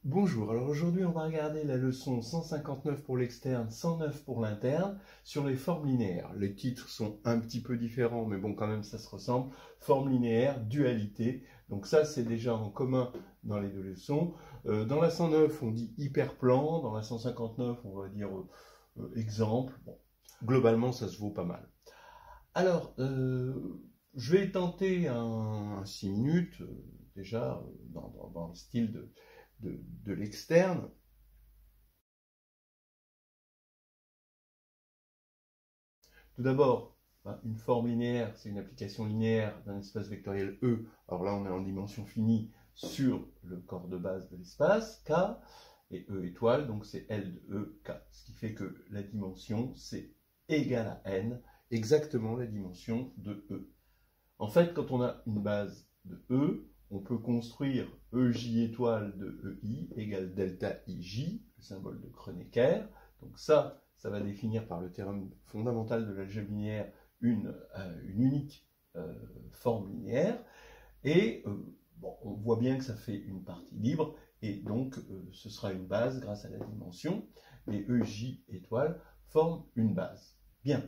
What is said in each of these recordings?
Bonjour, alors aujourd'hui on va regarder la leçon 159 pour l'externe, 109 pour l'interne, sur les formes linéaires. Les titres sont un petit peu différents, mais bon quand même ça se ressemble. Formes linéaires, dualité, donc ça c'est déjà en commun dans les deux leçons. Dans la 109 on dit hyperplan, dans la 159 on va dire exemple. Bon, globalement ça se vaut pas mal. Alors, je vais tenter un 6 minutes, déjà dans le style de l'externe. Tout d'abord, une forme linéaire, c'est une application linéaire d'un espace vectoriel E. Alors là, on est en dimension finie sur le corps de base de l'espace, K, et E étoile, donc c'est L de E, K. Ce qui fait que la dimension, c'est égal à N, exactement la dimension de E. En fait, quand on a une base de E, on peut construire EJ étoile de EI égale delta IJ, le symbole de Kronecker. Donc ça va définir par le théorème fondamental de l'algèbre linéaire une unique forme linéaire. Et bon, on voit bien que ça fait une partie libre, et donc ce sera une base grâce à la dimension. Les EJ étoiles forment une base. Bien.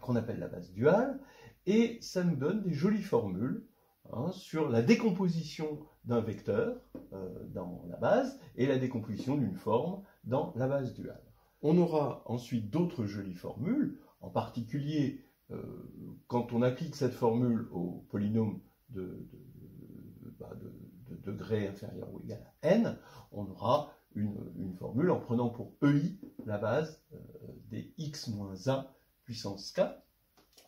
Qu'on appelle la base duale, et ça nous donne des jolies formules sur la décomposition d'un vecteur dans la base et la décomposition d'une forme dans la base duale. On aura ensuite d'autres jolies formules, en particulier quand on applique cette formule au polynôme de degré inférieur ou égal à n, on aura une formule en prenant pour EI la base des x moins 1 puissance k,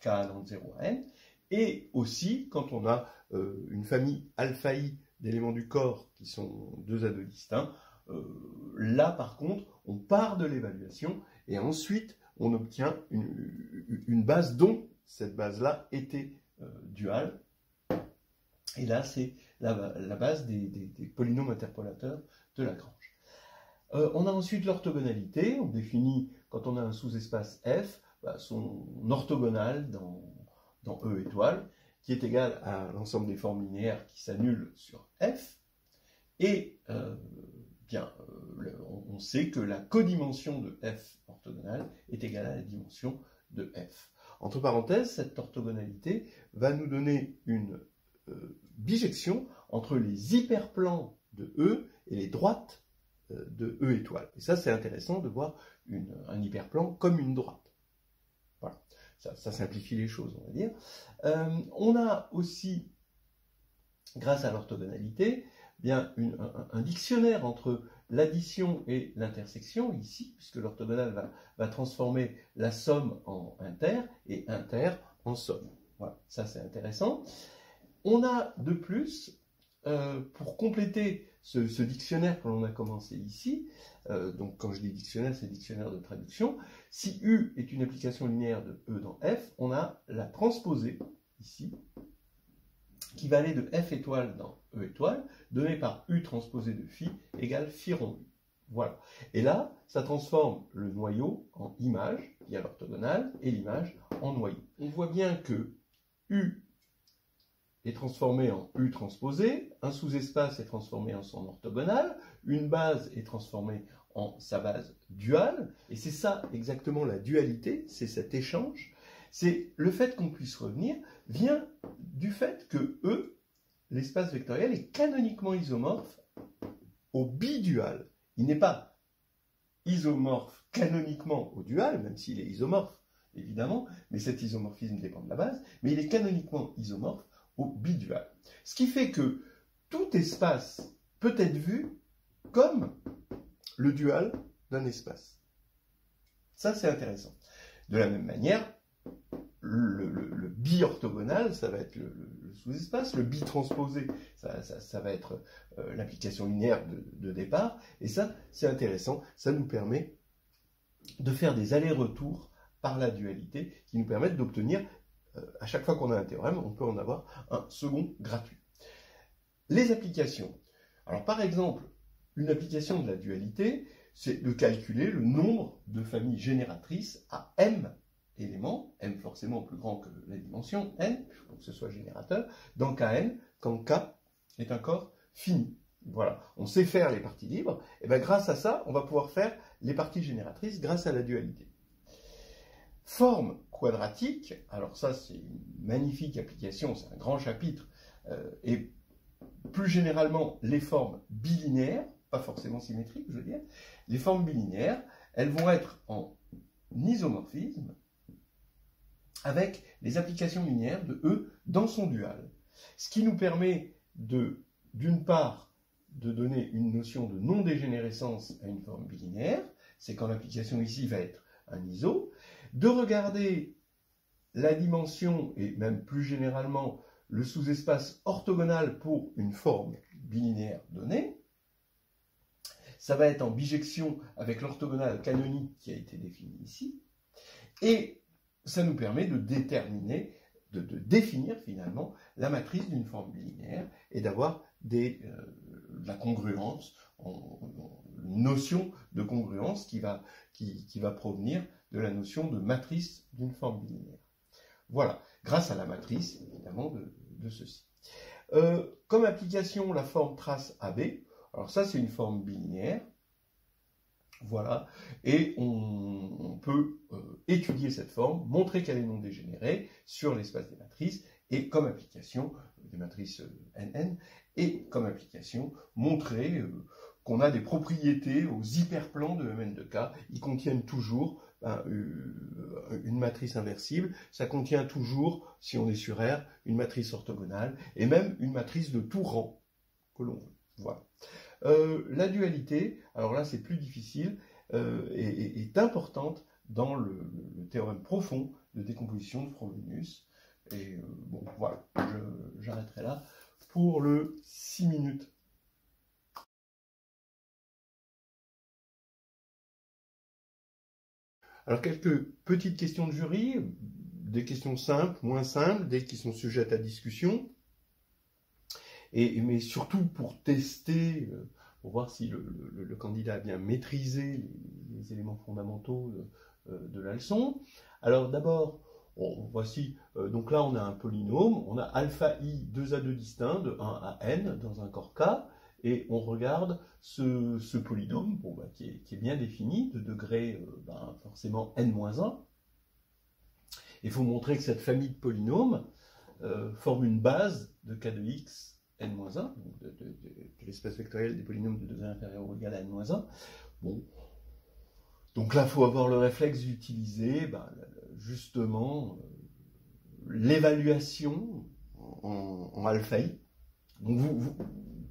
k allant de 0 à n, et aussi quand on a une famille alpha i d'éléments du corps qui sont 2 à 2 distincts, là par contre on part de l'évaluation et ensuite on obtient une base dont cette base-là était duale, et là c'est la base des polynômes interpolateurs de Lagrange. On a ensuite l'orthogonalité. On définit, quand on a un sous-espace F, son orthogonale dans E étoile, qui est égal à l'ensemble des formes linéaires qui s'annulent sur F. Et on sait que la codimension de F orthogonale est égale à la dimension de F. Entre parenthèses, cette orthogonalité va nous donner une bijection entre les hyperplans de E et les droites de E étoile. Et ça, c'est intéressant de voir un hyperplan comme une droite. Voilà, ça simplifie les choses, on va dire. On a aussi, grâce à l'orthogonalité, bien un dictionnaire entre l'addition et l'intersection, ici, puisque l'orthogonale va transformer la somme en inter et inter en somme. Voilà, ça c'est intéressant. On a de plus, pour compléter ce dictionnaire que l'on a commencé ici, donc quand je dis dictionnaire, c'est dictionnaire de traduction, si U est une application linéaire de E dans F, on a la transposée, ici, qui va aller de F étoile dans E étoile, donnée par U transposée de phi égale phi rond U. Voilà. Et là, ça transforme le noyau en image, qui est l'orthogonale, et l'image en noyau. On voit bien que U est transformé en U transposé, un sous-espace est transformé en son orthogonale, une base est transformée en sa base duale, et c'est ça exactement la dualité, c'est cet échange. C'est le fait qu'on puisse revenir vient du fait que E, l'espace vectoriel, est canoniquement isomorphe au bidual. Il n'est pas isomorphe canoniquement au dual, même s'il est isomorphe, évidemment, mais cet isomorphisme dépend de la base, mais il est canoniquement isomorphe au bidual. Ce qui fait que tout espace peut être vu comme le dual d'un espace. Ça, c'est intéressant. De la même manière, le bi-orthogonal, ça va être le sous-espace, le bi-transposé, ça va être l'application linéaire de départ, et ça, c'est intéressant, ça nous permet de faire des allers-retours par la dualité, qui nous permettent d'obtenir, à chaque fois qu'on a un théorème, on peut en avoir un second gratuit. Les applications. Alors par exemple, une application de la dualité, c'est de calculer le nombre de familles génératrices à m éléments, m forcément plus grand que la dimension n, pour que ce soit générateur, dans Kn, quand K est un corps fini. Voilà, on sait faire les parties libres, et bien grâce à ça, on va pouvoir faire les parties génératrices grâce à la dualité. Forme quadratique, alors ça c'est une magnifique application, c'est un grand chapitre, et plus généralement les formes bilinéaires, pas forcément symétriques je veux dire, les formes bilinéaires, elles vont être en isomorphisme avec les applications linéaires de E dans son dual. Ce qui nous permet d'une part, de donner une notion de non-dégénérescence à une forme bilinéaire, c'est quand l'application ici va être un iso, de regarder la dimension, et même plus généralement le sous-espace orthogonal pour une forme bilinéaire donnée. Ça va être en bijection avec l'orthogonale canonique qui a été définie ici, et ça nous permet de déterminer, de définir finalement la matrice d'une forme bilinéaire et d'avoir de la congruence, une notion de congruence qui va provenir de la notion de matrice d'une forme bilinéaire. Voilà, grâce à la matrice évidemment de ceci. Comme application, la forme trace AB, alors ça c'est une forme bilinéaire. Voilà, et on peut étudier cette forme, montrer qu'elle est non dégénérée sur l'espace des matrices, et comme application, des matrices NN, et comme application, montrer qu'on a des propriétés aux hyperplans de Mn de K. Ils contiennent toujours une matrice inversible, ça contient toujours, si on est sur R, une matrice orthogonale, et même une matrice de tout rang que l'on veut. Voilà. La dualité, alors là c'est plus difficile, est importante dans le théorème profond de décomposition de Frobenius. Et bon, voilà, j'arrêterai là pour le 6 minutes. Alors quelques petites questions de jury, des questions simples, moins simples, des qui sont sujettes à discussion. Mais surtout pour tester, pour voir si le candidat a bien maîtrisé les éléments fondamentaux de la leçon. Alors d'abord, voici, donc là on a un polynôme, on a alpha i 2 à 2 distincts de 1 à n dans un corps K, et on regarde ce polynôme bon, qui est bien défini, de degré forcément n-1. Il faut montrer que cette famille de polynômes forme une base de K de x n-1, donc de l'espace vectoriel des polynômes de degré inférieur ou égal à n-1. Bon. Donc là, il faut avoir le réflexe d'utiliser justement l'évaluation en alpha i. Donc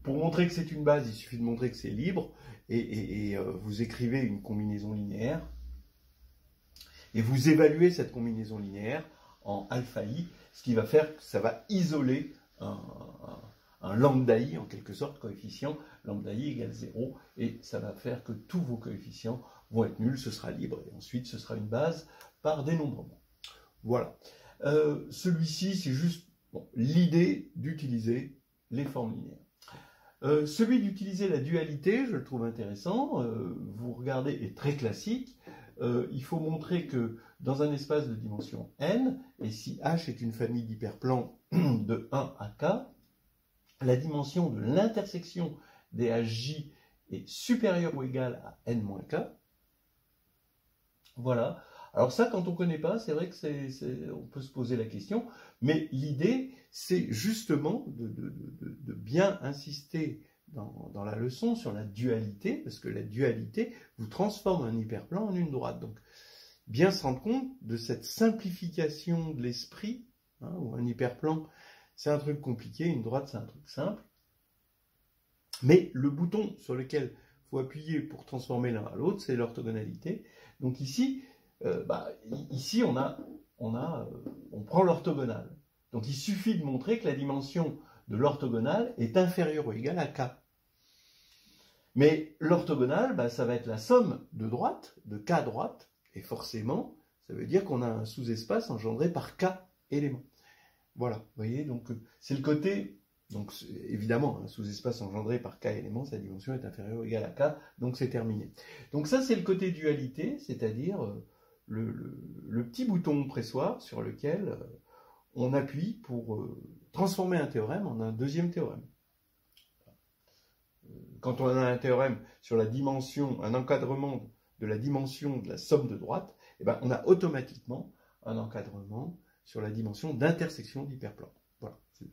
pour montrer que c'est une base, il suffit de montrer que c'est libre, et vous écrivez une combinaison linéaire, et vous évaluez cette combinaison linéaire en alpha i, ce qui va faire que ça va isoler un lambda i, en quelque sorte, coefficient, lambda i égale 0, et ça va faire que tous vos coefficients vont être nuls, ce sera libre, et ensuite ce sera une base par dénombrement. Voilà. Celui-ci, c'est juste l'idée d'utiliser les formes linéaires. Celui d'utiliser la dualité, je le trouve intéressant, vous regardez, est très classique. Il faut montrer que dans un espace de dimension n, et si H est une famille d'hyperplans de 1 à k, la dimension de l'intersection des HJ est supérieure ou égale à n-k. Voilà. Alors ça, quand on ne connaît pas, c'est vrai que on peut se poser la question, mais l'idée, c'est justement de bien insister dans la leçon sur la dualité, parce que la dualité vous transforme un hyperplan en une droite. Donc, bien se rendre compte de cette simplification de l'esprit, où un hyperplan, c'est un truc compliqué, une droite, c'est un truc simple. Mais le bouton sur lequel il faut appuyer pour transformer l'un à l'autre, c'est l'orthogonalité. Donc ici, on prend l'orthogonale. Donc il suffit de montrer que la dimension de l'orthogonale est inférieure ou égale à k. Mais l'orthogonale, ça va être la somme de droites, de k droites, et forcément, ça veut dire qu'on a un sous-espace engendré par k éléments. Voilà, vous voyez, donc c'est le côté, donc évidemment, un sous-espace engendré par k éléments, sa dimension est inférieure ou égale à k, donc c'est terminé. Donc ça, c'est le côté dualité, c'est-à-dire le petit bouton pressoir sur lequel on appuie pour transformer un théorème en un deuxième théorème. quand on a un théorème sur la dimension, un encadrement de la dimension de la somme de droites, eh ben, on a automatiquement un encadrement sur la dimension d'intersection d'hyperplans. Voilà, c'est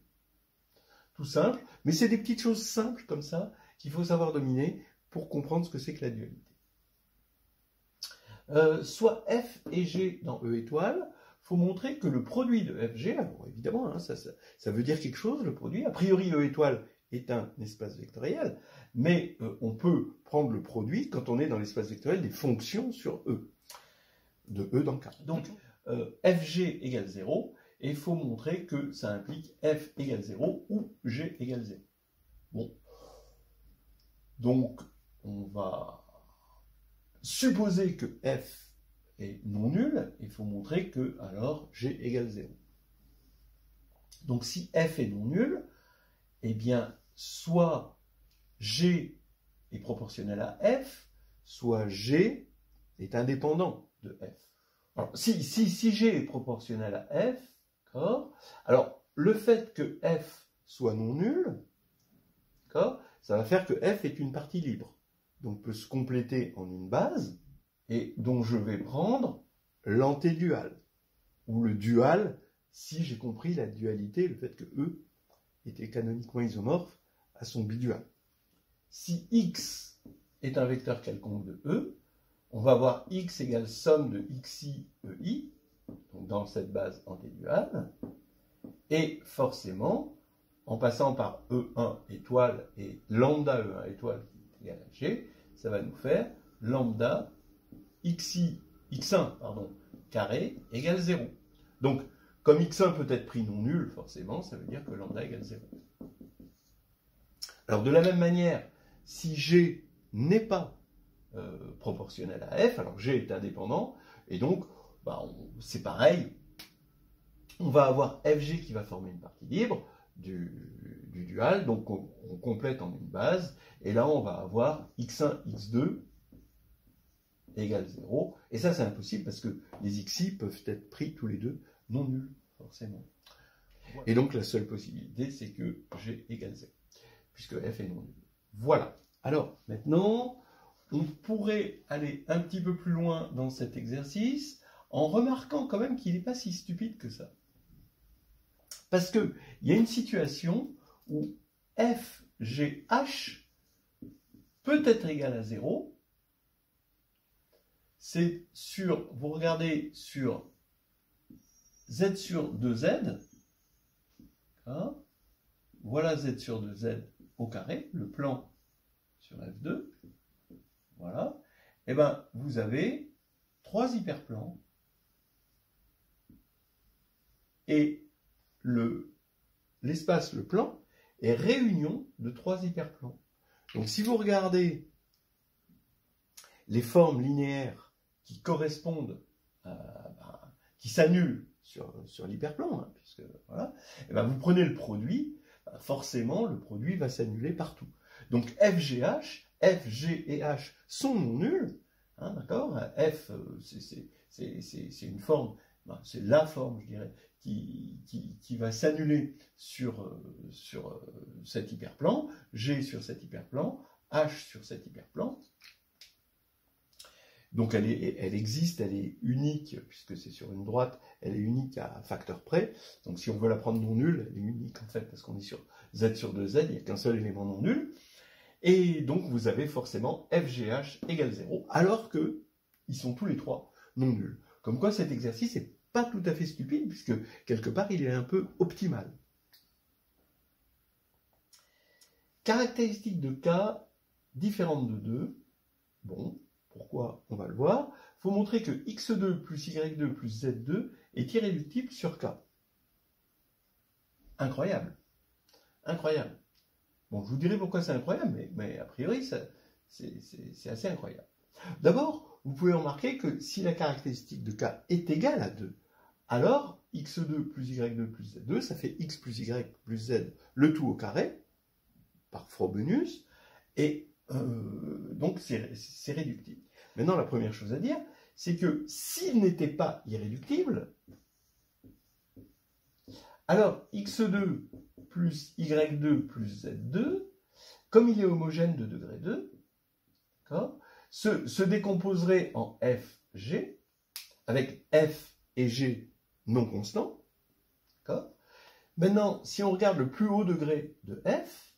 tout simple, mais c'est des petites choses simples comme ça qu'il faut savoir dominer pour comprendre ce que c'est que la dualité. Soit F et G dans E étoile, il faut montrer que le produit de FG, alors évidemment, hein, ça veut dire quelque chose, le produit. A priori, E étoile est un espace vectoriel, mais on peut prendre le produit quand on est dans l'espace vectoriel des fonctions sur E, de E dans K. Donc, FG égale 0, et il faut montrer que ça implique F égale 0 ou G égale 0. Bon. Donc, on va supposer que F est non nul, il faut montrer que alors G égale 0. Donc si F est non nul, eh bien soit G est proportionnel à F, soit G est indépendant de F. Alors si G est proportionnel à F, d'accord, alors le fait que F soit non nul, d'accord, ça va faire que F est une partie libre. Donc peut se compléter en une base, et dont je vais prendre l'antédual, ou le dual, si j'ai compris la dualité, le fait que E était canoniquement isomorphe à son bidual. Si X est un vecteur quelconque de E, on va avoir X égale somme de XI EI, donc dans cette base antéduale, et forcément, en passant par E1 étoile et lambda E1 étoile qui est égal à G, ça va nous faire lambda x1 carré égale 0. Donc, comme x1 peut être pris non nul, forcément, ça veut dire que lambda égale 0. Alors, de la même manière, si G n'est pas proportionnel à F, alors G est indépendant, et donc, c'est pareil, on va avoir FG qui va former une partie libre du dual, donc on complète en une base, et là on va avoir x1, x2 égale 0, et ça c'est impossible parce que les xi peuvent être pris tous les deux non nuls, forcément. Et donc la seule possibilité c'est que G égale 0, puisque F est non nul. Voilà. Alors maintenant, on pourrait aller un petit peu plus loin dans cet exercice en remarquant quand même qu'il n'est pas si stupide que ça. Parce qu'il y a une situation où FGH peut être égal à 0. C'est sur, vous regardez sur Z sur 2Z. Hein, voilà Z sur 2Z au carré, le plan sur F2. Voilà. Et bien, vous avez 3 hyperplans. Et l'espace, le plan, est réunion de 3 hyperplans. Donc si vous regardez les formes linéaires qui correspondent, qui s'annulent sur l'hyperplan, hein, puisque voilà, et ben vous prenez le produit, forcément le produit va s'annuler partout. Donc FGH, FG et H sont non nuls, hein, d'accord. F, c'est une forme, c'est la forme, je dirais, qui va s'annuler sur cet hyperplan, G sur cet hyperplan, H sur cet hyperplan. Donc elle existe, elle est unique, puisque c'est sur une droite, elle est unique à facteur près. Donc si on veut la prendre non nulle, elle est unique en fait, parce qu'on est sur Z sur 2Z, il n'y a qu'un seul élément non nul. Et donc vous avez forcément FGH égale 0, alors qu'ils sont tous les trois non nuls. Comme quoi cet exercice est pas tout à fait stupide, puisque quelque part il est un peu optimal. Caractéristique de K différente de 2. Bon, pourquoi? On va le voir. Il faut montrer que x2 plus y2 plus z2 est irréductible sur K. Incroyable. Incroyable. Bon, je vous dirai pourquoi c'est incroyable, mais a priori, c'est assez incroyable. D'abord, vous pouvez remarquer que si la caractéristique de K est égale à 2, alors x2 plus y2 plus z2, ça fait x plus y plus z, le tout au carré, par Frobenius, et donc c'est réductible. Maintenant, la première chose à dire, c'est que s'il n'était pas irréductible, alors x2 plus y2 plus z2, comme il est homogène de degré 2, se décomposerait en f, g, avec f et g non constants. Maintenant, si on regarde le plus haut degré de f,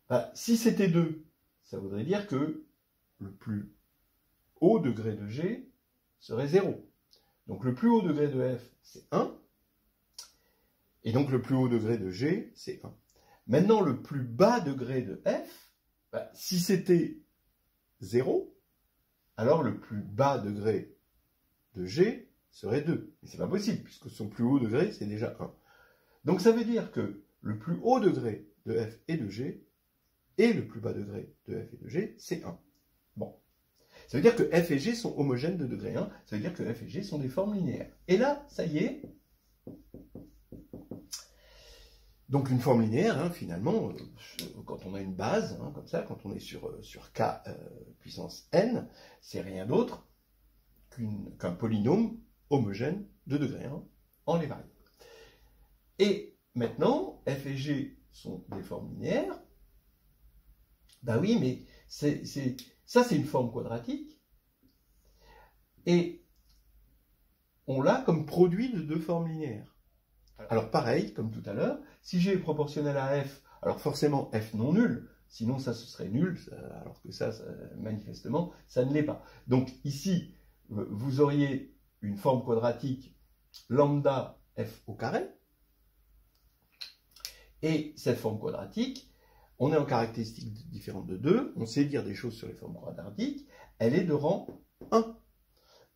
bah, si c'était 2, ça voudrait dire que le plus haut degré de g serait 0. Donc le plus haut degré de f, c'est 1. Et donc le plus haut degré de g, c'est 1. Maintenant, le plus bas degré de f, bah, si c'était 0, alors le plus bas degré de g serait 2. Mais c'est pas possible, puisque son plus haut degré, c'est déjà 1. Donc ça veut dire que le plus haut degré de f et de g, et le plus bas degré de f et de g, c'est 1. Bon. Ça veut dire que f et g sont homogènes de degré 1, ça veut dire que f et g sont des formes linéaires. Et là, ça y est. Donc une forme linéaire, hein, finalement, quand on a une base, hein, comme ça, quand on est sur k puissance n, c'est rien d'autre qu'un polynôme homogène de degré 1 en les variables. Et maintenant, f et g sont des formes linéaires. Ben oui, mais ça c'est une forme quadratique. Et on l'a comme produit de deux formes linéaires. Alors pareil, comme tout à l'heure, si g est proportionnel à f, alors forcément f non nul, sinon ça ce serait nul, alors que ça manifestement, ça ne l'est pas. Donc ici, vous auriez une forme quadratique lambda f au carré, et cette forme quadratique, on est en caractéristique différente de 2, on sait dire des choses sur les formes quadratiques, elle est de rang 1.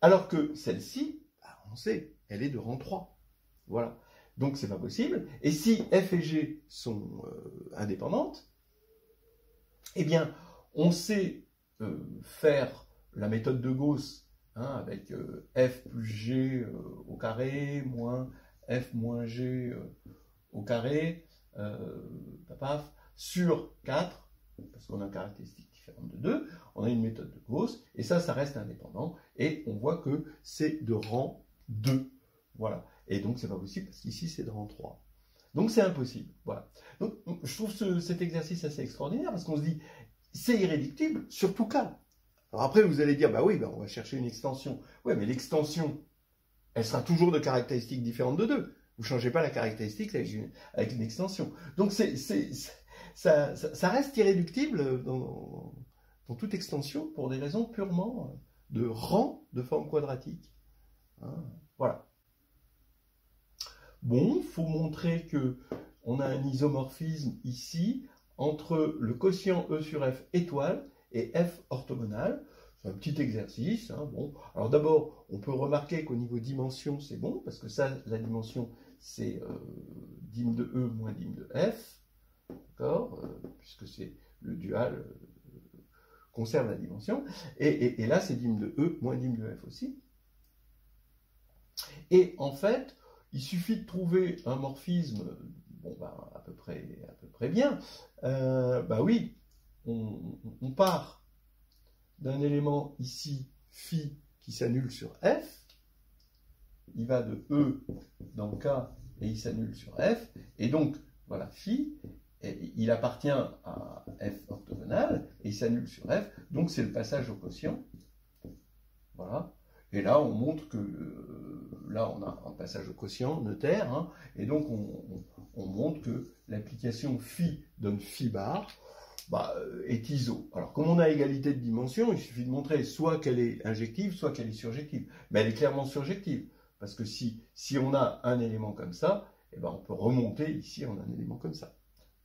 Alors que celle-ci, on sait, elle est de rang 3. Voilà. Donc c'est pas possible. Et si f et g sont indépendantes, eh bien, on sait faire la méthode de Gauss, hein, avec f plus g au carré, moins f moins g au carré, sur 4, parce qu'on a une caractéristique différente de 2, on a une méthode de Gauss, et ça reste indépendant, et on voit que c'est de rang 2. Voilà. Et donc, c'est pas possible, parce qu'ici, c'est de rang 3. Donc, c'est impossible. Voilà. Donc, je trouve cet exercice assez extraordinaire, parce qu'on se dit, c'est irréductible, sur tout cas. Alors après, vous allez dire, bah oui, bah on va chercher une extension. Oui, mais l'extension, elle sera toujours de caractéristiques différentes de 2. Vous ne changez pas la caractéristique avec une extension. Donc, ça reste irréductible dans toute extension pour des raisons purement de rang de forme quadratique. Hein, voilà. Bon, il faut montrer qu'on a un isomorphisme ici entre le quotient E sur F étoile et F orthogonal. C'est un petit exercice. Hein, bon. Alors d'abord, on peut remarquer qu'au niveau dimension, c'est bon, parce que ça, la dimension, c'est dim de E moins dim de F. D'accord, puisque c'est le dual conserve la dimension. Et là, c'est dim de E moins dim de F aussi. Et en fait, il suffit de trouver un morphisme, bon, bah, à peu près bien. Bah oui, on part d'un élément ici, phi, qui s'annule sur F. Il va de E dans K et il s'annule sur F. Et donc, voilà, phi, il appartient à F orthogonal et il s'annule sur F. Donc, c'est le passage au quotient. Voilà. Et là, on montre que, là, on a un passage au quotient notaire, hein, et donc on montre que l'application phi donne phi bar, bah, est iso. Alors, comme on a égalité de dimension, il suffit de montrer soit qu'elle est injective, soit qu'elle est surjective. Mais elle est clairement surjective, parce que si on a un élément comme ça, eh ben, on peut remonter ici, on a un élément comme ça.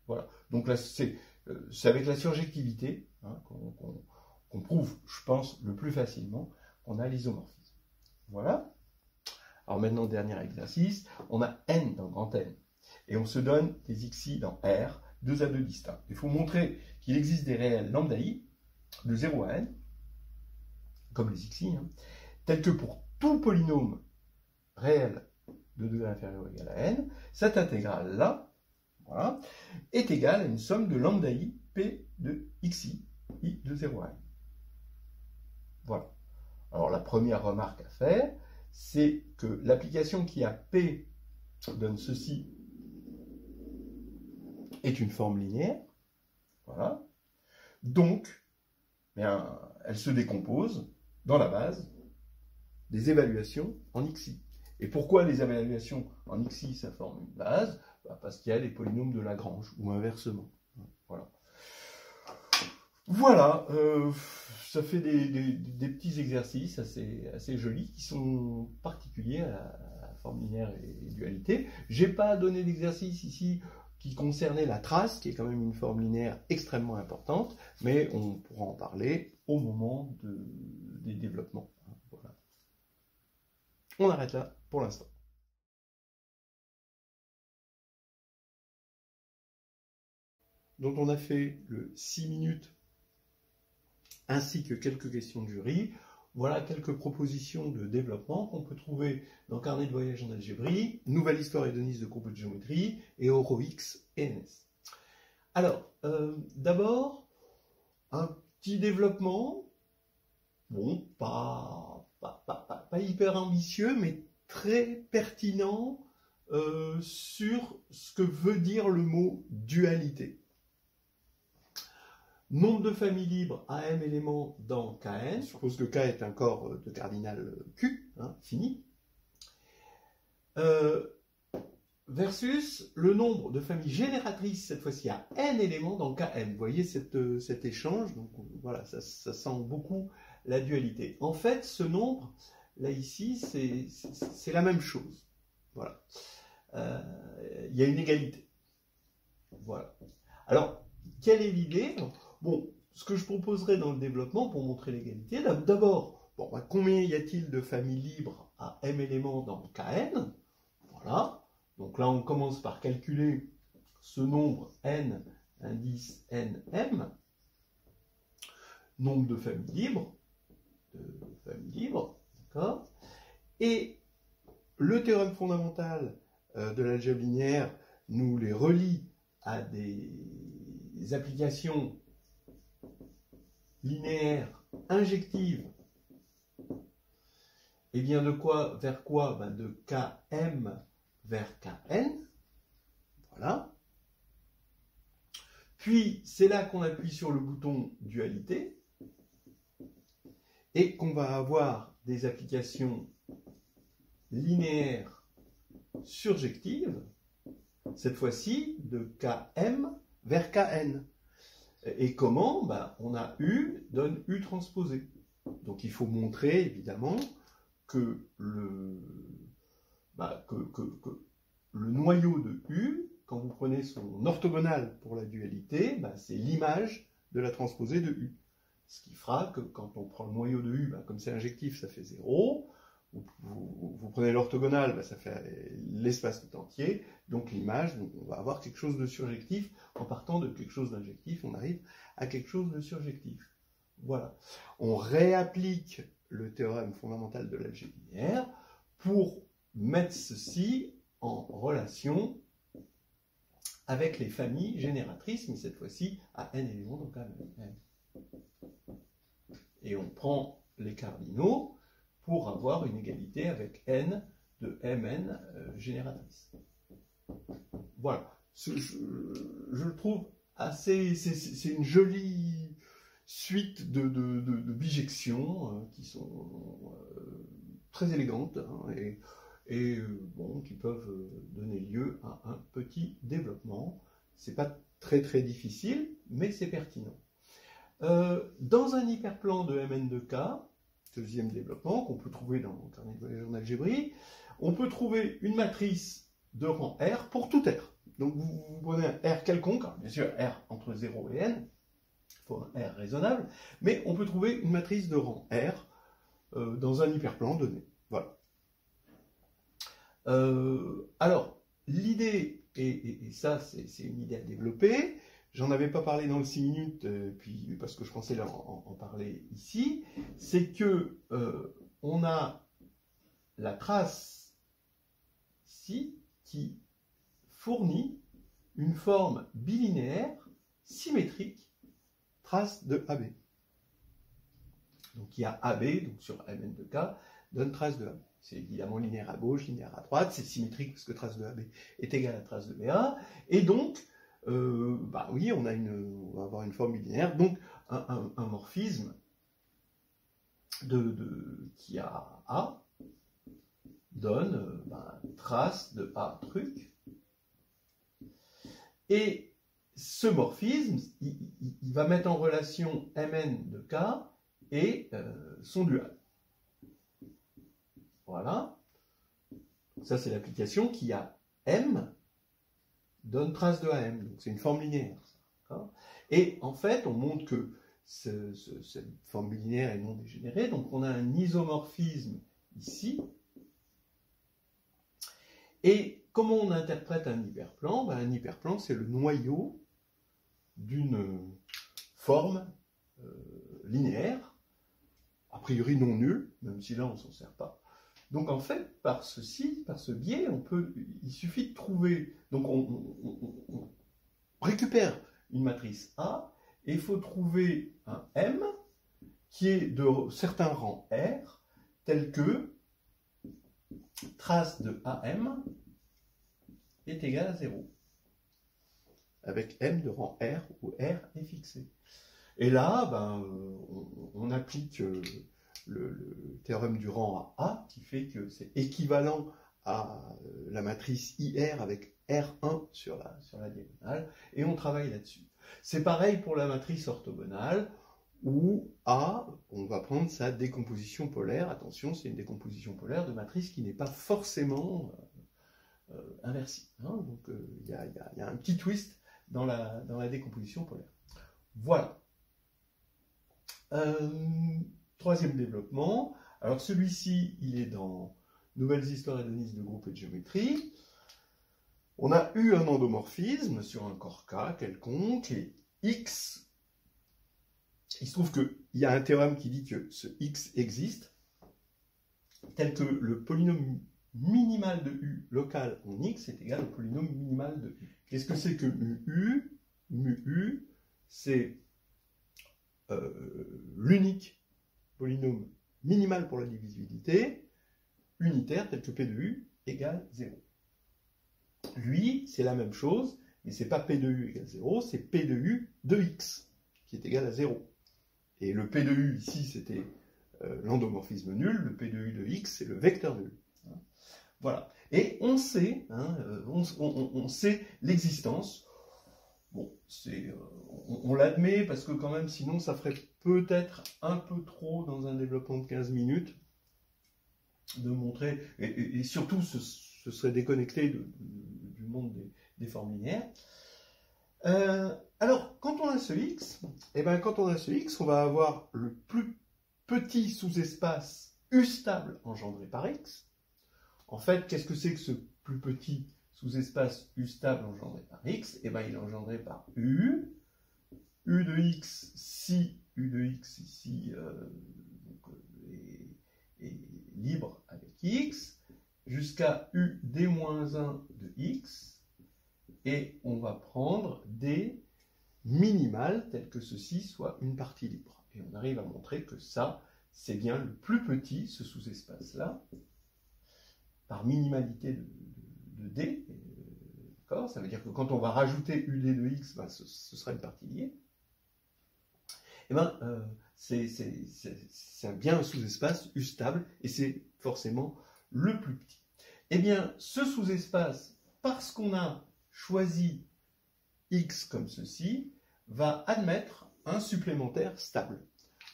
Voilà. Donc là, c'est avec la surjectivité, hein, qu'on prouve, je pense, le plus facilement, on a l'isomorphisme. Voilà. Alors maintenant, dernier exercice, on a n dans grand N. Et on se donne des xi dans R, 2 à 2 distincts. Il faut montrer qu'il existe des réels lambda i, de 0 à n, comme les xi, hein, tels que pour tout polynôme réel de degré inférieur ou égal à n, cette intégrale-là, voilà, est égale à une somme de lambda i, p de xi, i de 0 à n. Voilà. Alors la première remarque à faire, c'est que l'application qui a P donne ceci est une forme linéaire. Voilà. Donc, bien, elle se décompose dans la base des évaluations en XI. Et pourquoi les évaluations en XI, ça forme une base? Parce qu'il y a les polynômes de Lagrange, ou inversement. Voilà. Voilà, ça fait des petits exercices assez jolis qui sont particuliers à la forme linéaire et dualité. Je n'ai pas donné d'exercice ici qui concernait la trace, qui est quand même une forme linéaire extrêmement importante, mais on pourra en parler au moment des développements. Voilà. On arrête là pour l'instant. Donc on a fait le 6 minutes ainsi que quelques questions de jury. Voilà quelques propositions de développement qu'on peut trouver dans Carnet de voyage en algébrie, Nouvelle histoire hédoniste de groupes de géométrie et EuroX et NS. Alors, d'abord, un petit développement, bon, pas hyper ambitieux, mais très pertinent sur ce que veut dire le mot dualité. Nombre de familles libres à m éléments dans Kn, suppose que K est un corps de cardinal Q, hein, fini, versus le nombre de familles génératrices, cette fois-ci à n éléments dans Kn. Vous voyez cet échange, donc voilà, ça sent beaucoup la dualité. En fait, ce nombre, là ici, c'est la même chose. Voilà. Il y a une égalité. Voilà. Alors, quelle est l'idée ? Bon, ce que je proposerai dans le développement pour montrer l'égalité, d'abord, bon, combien y a-t-il de familles libres à m éléments dans Kn? Voilà. Donc là, on commence par calculer ce nombre n, indice nm, nombre de familles libres, d'accord? Et le théorème fondamental de l'algèbre linéaire nous les relie à des applications linéaires injectives. Et bien de quoi vers quoi? Ben de Km vers Kn. Voilà. Puis c'est là qu'on appuie sur le bouton dualité et qu'on va avoir des applications linéaires surjectives, cette fois-ci de Km vers Kn. Et comment? Ben, on a U donne U transposé. Donc il faut montrer évidemment que le noyau de U, quand vous prenez son orthogonale pour la dualité, ben, c'est l'image de la transposée de U. Ce qui fera que quand on prend le noyau de U, ben, comme c'est injectif, ça fait 0. Vous prenez l'orthogonale, ben, ça fait l'espace tout entier. Donc l'image, on va avoir quelque chose de surjectif. En partant de quelque chose d'injectif, on arrive à quelque chose de surjectif. Voilà. On réapplique le théorème fondamental de l'algèbre linéaire pour mettre ceci en relation avec les familles génératrices, mais cette fois-ci à n éléments, donc à n. Et on prend les cardinaux pour avoir une égalité avec n de mn génératrice. Voilà. Je le trouve assez... C'est une jolie suite de bijections qui sont très élégantes hein, et bon, qui peuvent donner lieu à un petit développement. C'est pas très difficile, mais c'est pertinent. Dans un hyperplan de Mn de K, deuxième développement qu'on peut trouver dans le carnet de voyage en algébrie, on peut trouver une matrice de rang R pour tout R. Donc vous prenez un R quelconque, bien sûr R entre 0 et n, il faut un R raisonnable, mais on peut trouver une matrice de rang R dans un hyperplan donné. Voilà. Alors, l'idée, et ça c'est une idée à développer, j'en avais pas parlé dans le 6 minutes, puis parce que je pensais en parler ici, c'est que on a la trace ici qui fournit une forme bilinéaire symétrique, trace de AB. Donc il y a AB, donc sur Mn de K, donne trace de AB. C'est évidemment linéaire à gauche, linéaire à droite, c'est symétrique parce que trace de AB est égale à trace de BA, et donc bah oui, on va avoir une forme bilinéaire, donc un morphisme qui a A donne trace de A truc. Et ce morphisme, il va mettre en relation Mn de K et son dual. Voilà. Ça, c'est l'application qui a M donne trace de AM. Donc, c'est une forme linéaire. Et en fait, on montre que cette forme linéaire est non dégénérée. Donc, on a un isomorphisme ici. Et comment on interprète un hyperplan? Un hyperplan, c'est le noyau d'une forme linéaire, a priori non nulle, même si là, on ne s'en sert pas. Donc en fait, par ce biais, il suffit de trouver, donc on récupère une matrice A, et il faut trouver un M qui est de certains rangs R, tel que trace de AM est égale à 0, avec M de rang R, où R est fixé. Et là, on applique le théorème du rang à A, qui fait que c'est équivalent à la matrice IR avec R1 sur la diagonale, et on travaille là-dessus. C'est pareil pour la matrice orthogonale, où A, on va prendre sa décomposition polaire. Attention, c'est une décomposition polaire de matrice qui n'est pas forcément inversible. Donc il y a un petit twist dans la décomposition polaire. Voilà. Troisième développement. Alors celui-ci, il est dans Nouvelles histoires hédonistes de groupes et de géométrie. On a eu un endomorphisme sur un corps K quelconque, et X, il se trouve qu'il y a un théorème qui dit que ce X existe, tel que le polynôme minimal de U local en X est égal au polynôme minimal de U. Qu'est-ce que c'est que mu U, c'est l'unique polynôme minimal pour la divisibilité, unitaire, tel que P de U égale 0. Lui, c'est la même chose, mais c'est pas P de U égale 0, c'est P de U de X, qui est égal à 0. Et le P de U, ici, c'était l'endomorphisme nul, le P de U de X, c'est le vecteur nul. Voilà. Et on sait, on sait l'existence. Bon, on l'admet parce que quand même, sinon, ça ferait peut-être un peu trop dans un développement de 15 minutes de montrer, et surtout, ce serait déconnecté du monde des formes linéaires. Alors, quand on a ce X, on va avoir le plus petit sous-espace U stable engendré par X. En fait, qu'est-ce que c'est que ce plus petit sous-espace U stable engendré par X? Il est engendré par U de X, si U de X ici est libre avec X, jusqu'à U d-1 de X, et on va prendre des minimales telles que ceci soit une partie libre. Et on arrive à montrer que ça, c'est bien le plus petit, ce sous-espace-là, par minimalité de D. Ça veut dire que quand on va rajouter UD de X, ce sera une partie liée. C'est bien un sous-espace U stable, et c'est forcément le plus petit. Eh bien, ce sous-espace, parce qu'on a choisi X comme ceci, va admettre un supplémentaire stable.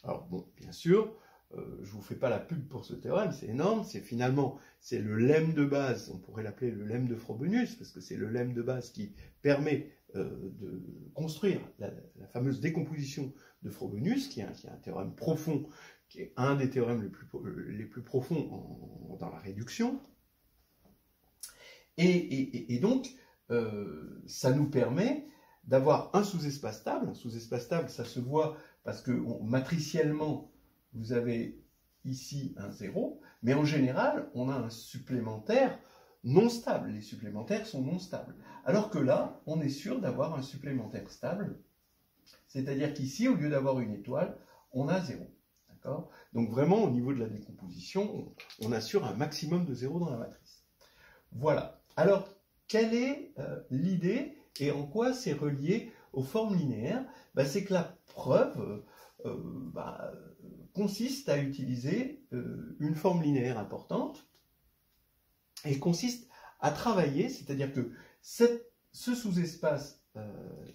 Alors bon, bien sûr, je ne vous fais pas la pub pour ce théorème, c'est énorme, c'est le lemme de base, on pourrait l'appeler le lemme de Frobenius, parce que c'est le lemme de base qui permet de construire la fameuse décomposition de Frobenius, qui est un théorème profond, qui est un des théorèmes les plus profonds dans la réduction. Et donc, ça nous permet d'avoir un sous-espace stable. Un sous-espace stable, ça se voit parce que matriciellement, vous avez ici un 0, mais en général, on a un supplémentaire non stable. Les supplémentaires sont non stables. Alors que là, on est sûr d'avoir un supplémentaire stable, c'est-à-dire qu'ici, au lieu d'avoir une étoile, on a 0. D'accord ? Donc vraiment, au niveau de la décomposition, on assure un maximum de 0 dans la matrice. Voilà. Alors, quelle est l'idée? Et en quoi c'est relié aux formes linéaires? C'est que la preuve consiste à utiliser une forme linéaire importante et consiste à travailler, c'est-à-dire que ce sous-espace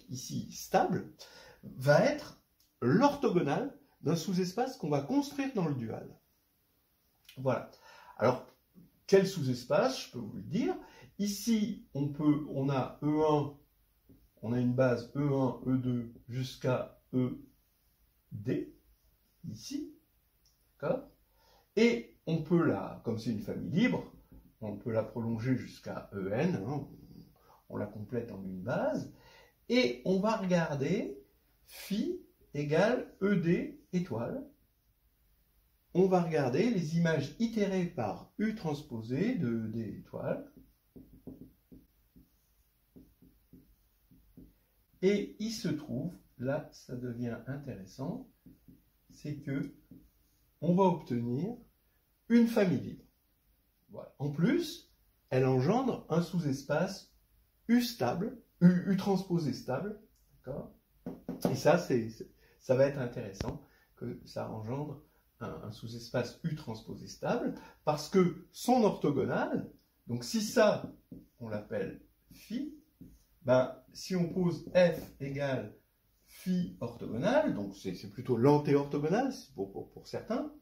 ici stable va être l'orthogonale d'un sous-espace qu'on va construire dans le dual. Voilà. Alors, quel sous-espace? Je peux vous le dire. Ici, on a E1, on a une base E1, E2 jusqu'à ED, ici, d'accord? Et on peut comme c'est une famille libre, on peut la prolonger jusqu'à En, hein, on la complète en une base, et on va regarder phi égale ED étoile. On va regarder les images itérées par U transposé de D étoile. Et il se trouve, là ça devient intéressant, c'est que on va obtenir une famille libre. Voilà. En plus, elle engendre un sous-espace U stable, U transposé stable, d'accord? Et ça va être intéressant que ça engendre un sous-espace U transposé stable, parce que son orthogonale, donc si ça, on l'appelle phi, si on pose f égale phi orthogonale, donc c'est plutôt l'antéorthogonale pour certains,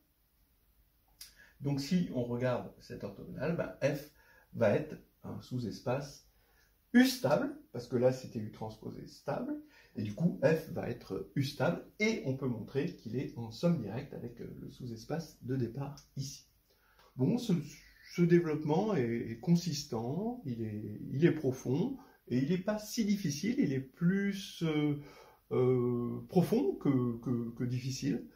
donc si on regarde cette orthogonale, f va être un sous-espace U stable, parce que là c'était U transposé stable, et du coup f va être U stable, et on peut montrer qu'il est en somme directe avec le sous-espace de départ ici. Bon, ce développement est consistant, il est profond, et il n'est pas si difficile, il est plus profond que difficile.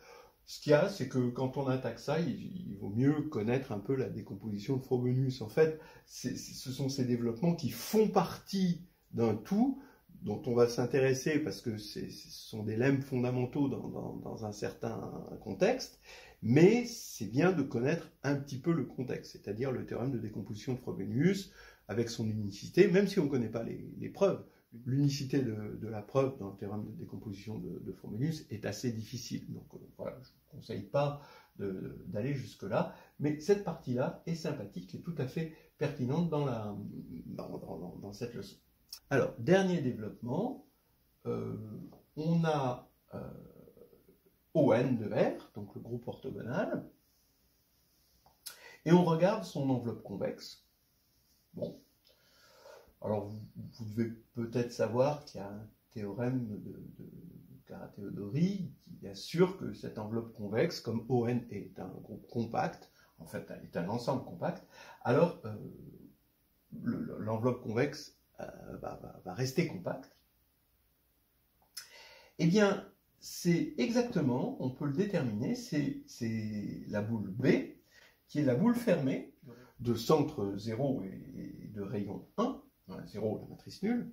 Ce qu'il y a, c'est que quand on attaque ça, il vaut mieux connaître un peu la décomposition de Frobenius. En fait, ce sont ces développements qui font partie d'un tout dont on va s'intéresser parce que ce sont des lemmes fondamentaux dans un certain contexte, mais c'est bien de connaître un petit peu le contexte, c'est-à-dire le théorème de décomposition de Frobenius avec son unicité, même si on ne connaît pas les preuves. L'unicité de la preuve dans le théorème de décomposition de Frobenius est assez difficile. Donc voilà, je ne vous conseille pas d'aller jusque-là, mais cette partie-là est sympathique et tout à fait pertinente dans cette leçon. Alors, dernier développement, on a ON de R, donc le groupe orthogonal, et on regarde son enveloppe convexe. Bon. Alors, vous devez peut-être savoir qu'il y a un théorème de Carathéodory qui assure que cette enveloppe convexe, comme ON est un groupe compact, en fait, est un ensemble compact, alors l'enveloppe convexe va rester compacte. Eh bien, c'est exactement, on peut le déterminer, c'est la boule B, qui est la boule fermée de centre 0 et de rayon 1, 0, la matrice nulle,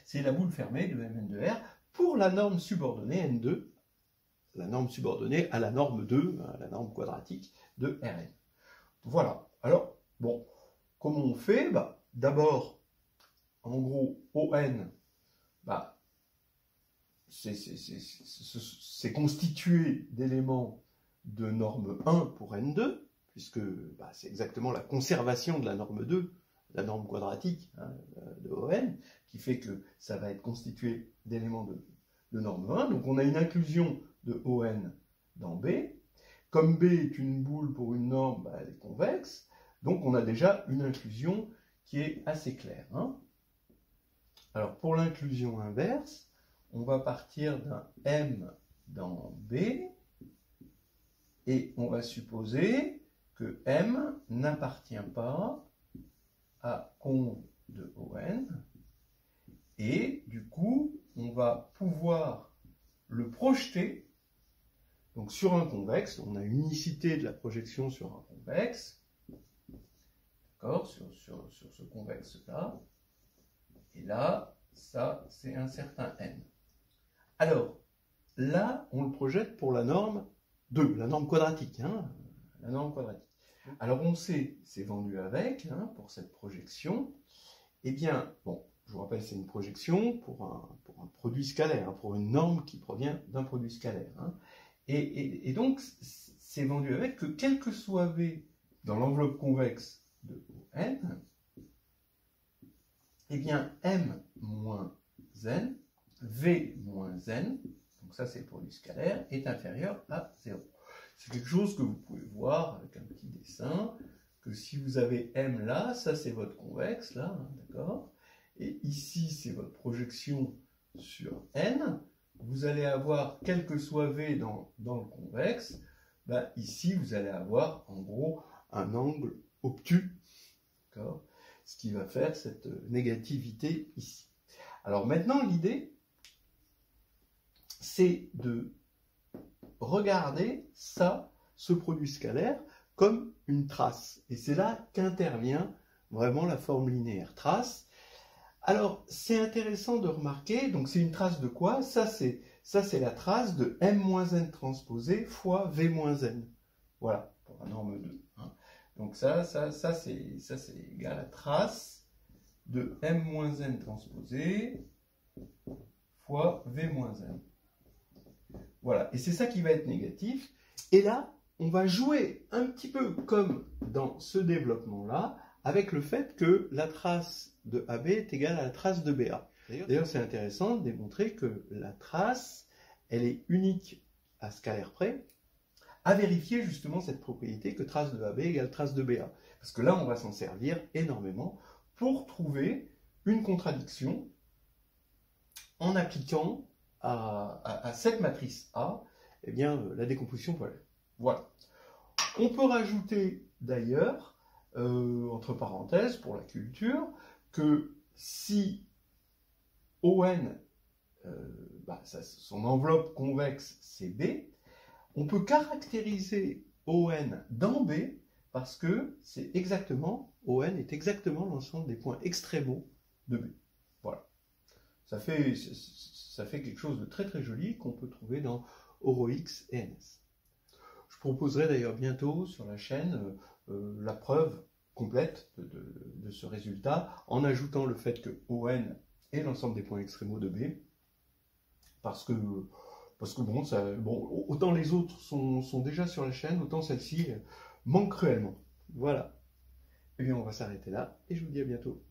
c'est la boule fermée de Mn de R pour la norme subordonnée N2, la norme subordonnée à la norme 2, à la norme quadratique de Rn. Voilà. Alors, bon, comment on fait? D'abord, en gros, ON, c'est constitué d'éléments de norme 1 pour N2, puisque c'est exactement la conservation de la norme 2, la norme quadratique de ON, qui fait que ça va être constitué d'éléments de norme 1. Donc on a une inclusion de ON dans B. Comme B est une boule pour une norme, elle est convexe. Donc on a déjà une inclusion qui est assez claire. Alors pour l'inclusion inverse, on va partir d'un M dans B, et on va supposer que M n'appartient pas à conv de ON, et du coup, on va pouvoir le projeter donc sur un convexe. On a une unicité de la projection sur un convexe, d'accord, sur ce convexe-là, et là, ça, c'est un certain n. Alors, là, on le projette pour la norme 2, la norme quadratique, la norme quadratique. Alors, on sait, c'est vendu avec, pour cette projection. Eh bien, bon, je vous rappelle, c'est une projection pour un produit scalaire, hein, pour une norme qui provient d'un produit scalaire. Hein. Et donc, c'est vendu avec que quel que soit V dans l'enveloppe convexe de ON, eh bien M moins N, V moins N, donc ça c'est le produit scalaire, est inférieur à 0. C'est quelque chose que vous pouvez voir avec un petit dessin, que si vous avez M là, ça c'est votre convexe, là, hein, d'accord? Et ici c'est votre projection sur N, vous allez avoir, quel que soit V dans le convexe, ben, ici vous allez avoir en gros un angle obtus, d'accord? Ce qui va faire cette négativité ici. Alors maintenant, l'idée, c'est de regarder ça, ce produit scalaire, comme une trace. Et c'est là qu'intervient vraiment la forme linéaire trace. Alors, c'est intéressant de remarquer, donc c'est une trace de quoi? Ça, c'est la trace de M-N transposé fois V-N. Voilà, pour la norme 2. Hein. Donc ça c'est égal à trace de M-N transposé fois V-N. Voilà, et c'est ça qui va être négatif. Et là, on va jouer un petit peu comme dans ce développement-là, avec le fait que la trace de AB est égale à la trace de BA. D'ailleurs, c'est intéressant de démontrer que la trace, elle est unique à scalaire près, à vérifier justement cette propriété que trace de AB égale trace de BA. Parce que là, on va s'en servir énormément pour trouver une contradiction en appliquant à cette matrice A, eh bien, la décomposition polaire. Voilà. On peut rajouter d'ailleurs, entre parenthèses, pour la culture, que si ON, son enveloppe convexe, c'est B, on peut caractériser ON dans B parce que c'est exactement, ON est exactement l'ensemble des points extrémaux de B. Voilà. Ça fait quelque chose de très très joli qu'on peut trouver dans OROX et NS. Je proposerai d'ailleurs bientôt sur la chaîne la preuve complète de ce résultat en ajoutant le fait que ON est l'ensemble des points extrémaux de B parce que bon, autant les autres sont déjà sur la chaîne, autant celle-ci manque cruellement. Voilà. Eh bien, on va s'arrêter là et je vous dis à bientôt.